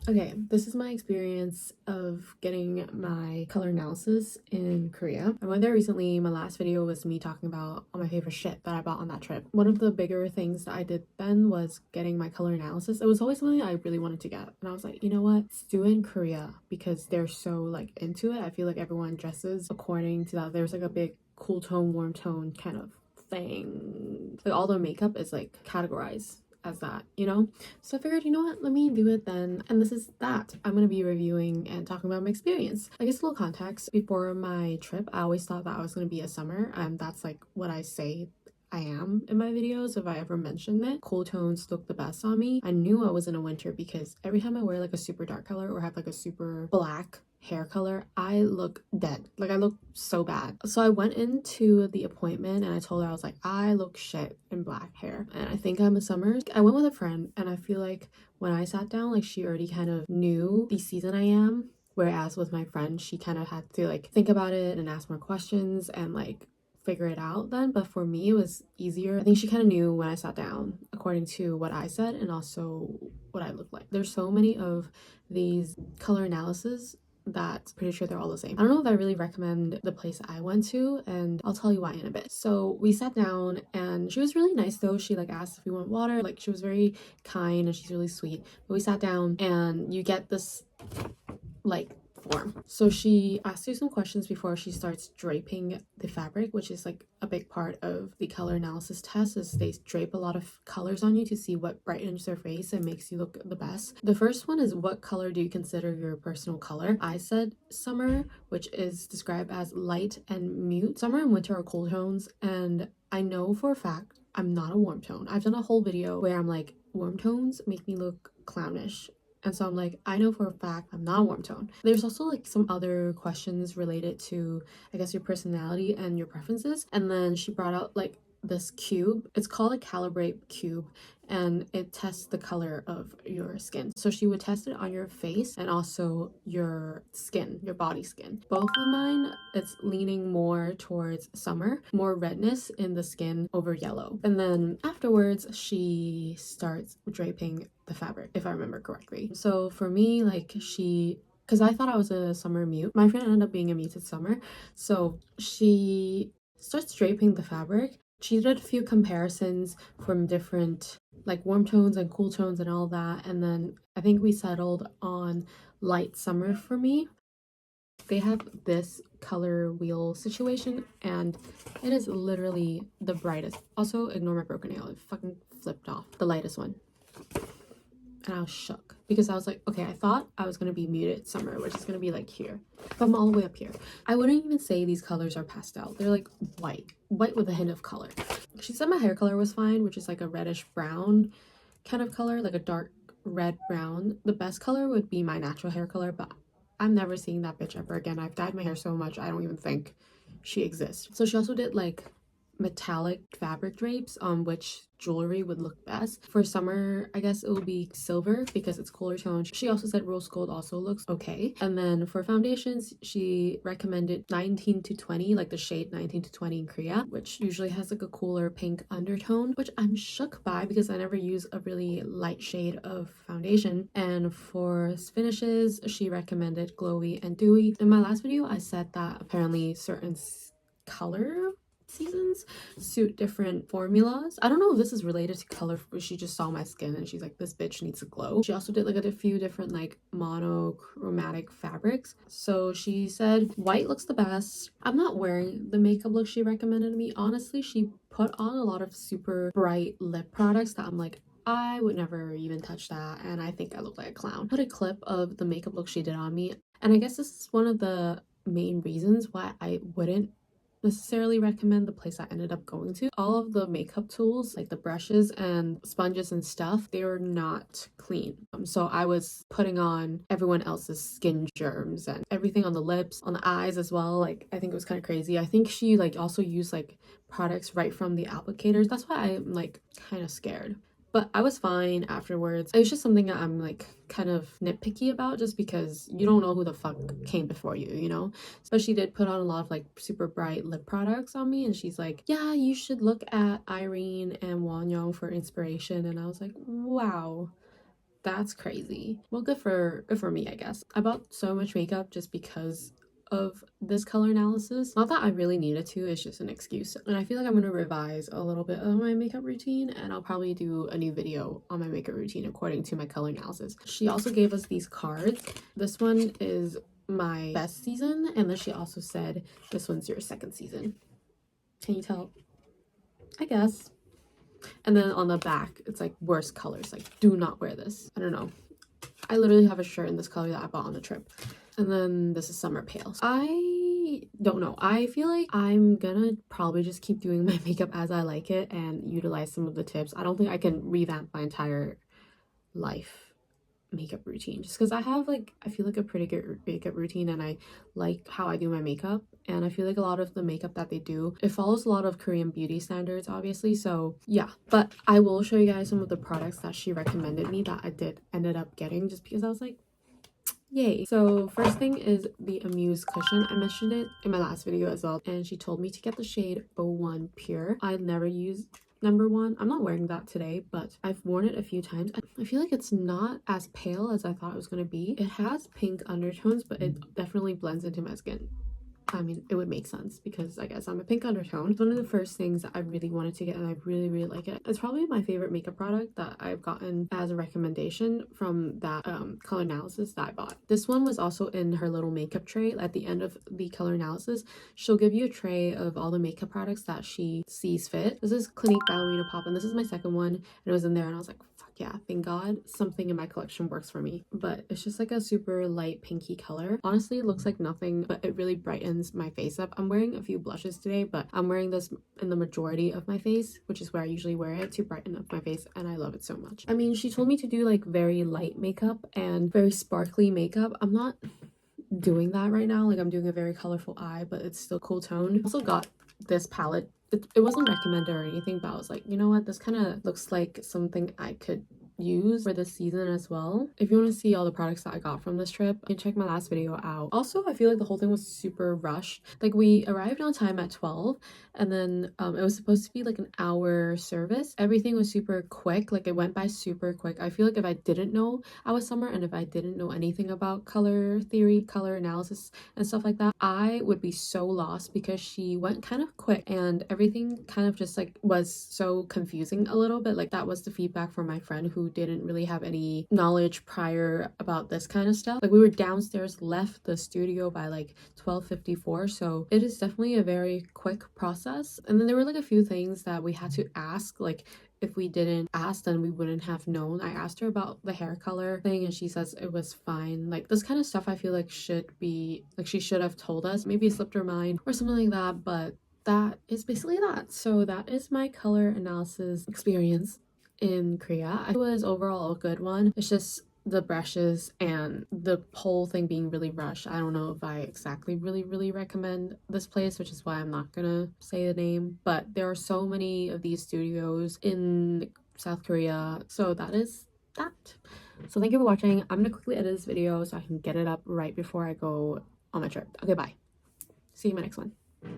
Okay, this is my experience of getting my color analysis in Korea. I went there recently. My last video was me talking about all my favorite shit that I bought on that trip. One of the bigger things that I did then was getting my color analysis. It was always something I really wanted to get. And I was like, you know what? Let's do it in Korea because they're so like into it. I feel like everyone dresses according to that. There's like a big cool tone, warm tone kind of thing. Like all the makeup is like categorized as that, you know? So I figured, you know what, let me do it then. And this is that. I'm gonna be reviewing and talking about my experience. I guess a little context. Before my trip, I always thought that I was gonna be a summer, and that's like what I say I am in my videos if I ever mention it. Cool tones look the best on me. I knew I was in a winter because every time I wear like a super dark color or have like a super black hair color, I look dead. Like I look so bad. So I went into the appointment and I told her, I was like, I look shit in black hair and I think I'm a summer. I went with a friend and I feel like when I sat down, like she already kind of knew the season I am. Whereas with my friend, she kind of had to like think about it and ask more questions and like figure it out then. But for me, it was easier. I think she kind of knew when I sat down according to what I said and also what I looked like. There's so many of these color analysis that pretty sure they're all the same. I don't know if I really recommend the place I went to, and I'll tell you why in a bit. So we sat down and she was really nice though. She like asked if we want water. Like she was very kind and she's really sweet. But we sat down and you get this like form. So she asks you some questions before she starts draping the fabric, which is like a big part of the color analysis test, is they drape a lot of colors on you to see what brightens their face and makes you look the best. The first one is, what color do you consider your personal color? I said summer, which is described as light and mute. Summer and winter are cool tones, and I know for a fact I'm not a warm tone. I've done a whole video where I'm like, warm tones make me look clownish. And so I'm like, I know for a fact I'm not a warm tone. There's also like some other questions related to, I guess, your personality and your preferences. And then she brought out like this cube. It's called a calibrate cube, and it tests the color of your skin. So she would test it on your face and also your skin, your body skin. Both of mine, it's leaning more towards summer, more redness in the skin over yellow. And then afterwards, she starts draping the fabric, if I remember correctly. So for me, like because I thought I was a summer mute. My friend ended up being a muted summer. So she starts draping the fabric. She did a few comparisons from different like warm tones and cool tones and all that. And then I think we settled on light summer for me. They have this color wheel situation and it is literally the brightest. Also, ignore my broken nail. It fucking flipped off. The lightest one. And I was shook because I was like, okay, I thought I was gonna be muted summer, which is gonna be like here, but I'm all the way up here. I wouldn't even say these colors are pastel. They're like white with a hint of color. She said my hair color was fine, which is like a reddish brown kind of color, like a dark red brown. The best color would be my natural hair color, but I'm never seeing that bitch ever again. I've dyed my hair so much I don't even think she exists. So she also did like metallic fabric drapes on which jewelry would look best. For summer, I guess it will be silver because it's cooler tone. She also said rose gold also looks okay. And then for foundations, she recommended 19 to 20, like the shade 19 to 20 in Korea, which usually has like a cooler pink undertone, which I'm shook by because I never use a really light shade of foundation. And for finishes, she recommended glowy and dewy. In my last video, I said that apparently certain color seasons suit different formulas. I don't know if this is related to color, but she just saw my skin and she's like, this bitch needs to glow. She also did like a few different like monochromatic fabrics. So she said white looks the best. I'm not wearing the makeup look she recommended me. Honestly, she put on a lot of super bright lip products that I'm like, I would never even touch that, and I think I look like a clown. Put a clip of the makeup look she did on me, and I guess this is one of the main reasons why I wouldn't necessarily recommend the place I ended up going to. All of the makeup tools, like the brushes and sponges and stuff, they were not clean. So I was putting on everyone else's skin germs and everything on the lips, on the eyes as well. Like I think it was kind of crazy. I think she like also used like products right from the applicators. That's why I'm like kind of scared. But I was fine afterwards. It was just something that I'm like kind of nitpicky about just because you don't know who the fuck came before you, you know? But she did put on a lot of like super bright lip products on me and she's like, yeah, you should look at Irene and Wonyoung for inspiration. And I was like, wow, That's crazy. Well, good for me, I guess. I bought so much makeup just because of this color analysis. Not that I really needed to, it's just an excuse. And I feel like I'm gonna revise a little bit of my makeup routine, and I'll probably do a new video on my makeup routine according to my color analysis. She also gave us these cards. This one is my best season, and then she also said this one's your second season. Can you tell? I guess. And then on the back, it's like worst colors, like do not wear this. I don't know. I literally have a shirt in this color that I bought on the trip. And then this is Summer Pale. I don't know. I feel like I'm gonna probably just keep doing my makeup as I like it and utilize some of the tips. I don't think I can revamp my entire life makeup routine just because I have like, I feel like a pretty good makeup routine, and I like how I do my makeup, and I feel like a lot of the makeup that they do, it follows a lot of Korean beauty standards, obviously. So yeah, but I will show you guys some of the products that she recommended me that I ended up getting just because I was like, yay. So first thing is the Amuse cushion. I mentioned it in my last video as well, and she told me to get the shade 01 Pure. I've never used number one. I'm not wearing that today, but I've worn it a few times. I feel like it's not as pale as I thought it was going to be. It has pink undertones, but it definitely blends into my skin. I mean, it would make sense because I guess I'm a pink undertone. It's one of the first things that I really wanted to get, and I really like it. It's probably my favorite makeup product that I've gotten as a recommendation from that color analysis that I bought. This one was also in her little makeup tray. At the end of the color analysis, she'll give you a tray of all the makeup products that she sees fit. This is Clinique Ballerina Pop, and this is my second one, and it was in there, and I was like, yeah, thank God something in my collection works for me. But it's just like a super light pinky color. Honestly, it looks like nothing, but it really brightens my face up. I'm wearing a few blushes today, but I'm wearing this in the majority of my face, which is where I usually wear it to brighten up my face, and I love it so much. I mean, she told me to do like very light makeup and very sparkly makeup. I'm not doing that right now. Like, I'm doing a very colorful eye, but it's still cool tone. I also got this palette. It wasn't recommended or anything, but I was like, you know what, this kind of looks like something I could use for this season as well. If you want to see all the products that I got from this trip, you can check my last video out. Also, I feel like the whole thing was super rushed. Like, we arrived on time at 12, and then it was supposed to be like an hour service. Everything was super quick. Like, it went by super quick. I feel like if I didn't know I was summer, and if I didn't know anything about color theory, color analysis, and stuff like that, I would be so lost because she went kind of quick, and everything kind of just like was so confusing a little bit. Like, that was the feedback from my friend who didn't really have any knowledge prior about this kind of stuff. Like, we were downstairs, left the studio by like 12:54, so it is definitely a very quick process. And then there were like a few things that we had to ask, like if we didn't ask, then we wouldn't have known. I asked her about the hair color thing, and she says it was fine. Like, this kind of stuff I feel like should be, like, she should have told us. Maybe it slipped her mind or something like that, but that is basically that. So that is my color analysis experience in Korea. It was overall a good one. It's just the brushes and the whole thing being really rushed. I don't know if I exactly really recommend this place, which is why I'm not gonna say the name, but there are so many of these studios in South Korea. So that is that. So thank you for watching. I'm gonna quickly edit this video so I can get it up right before I go on my trip. Okay, bye. See you in my next one.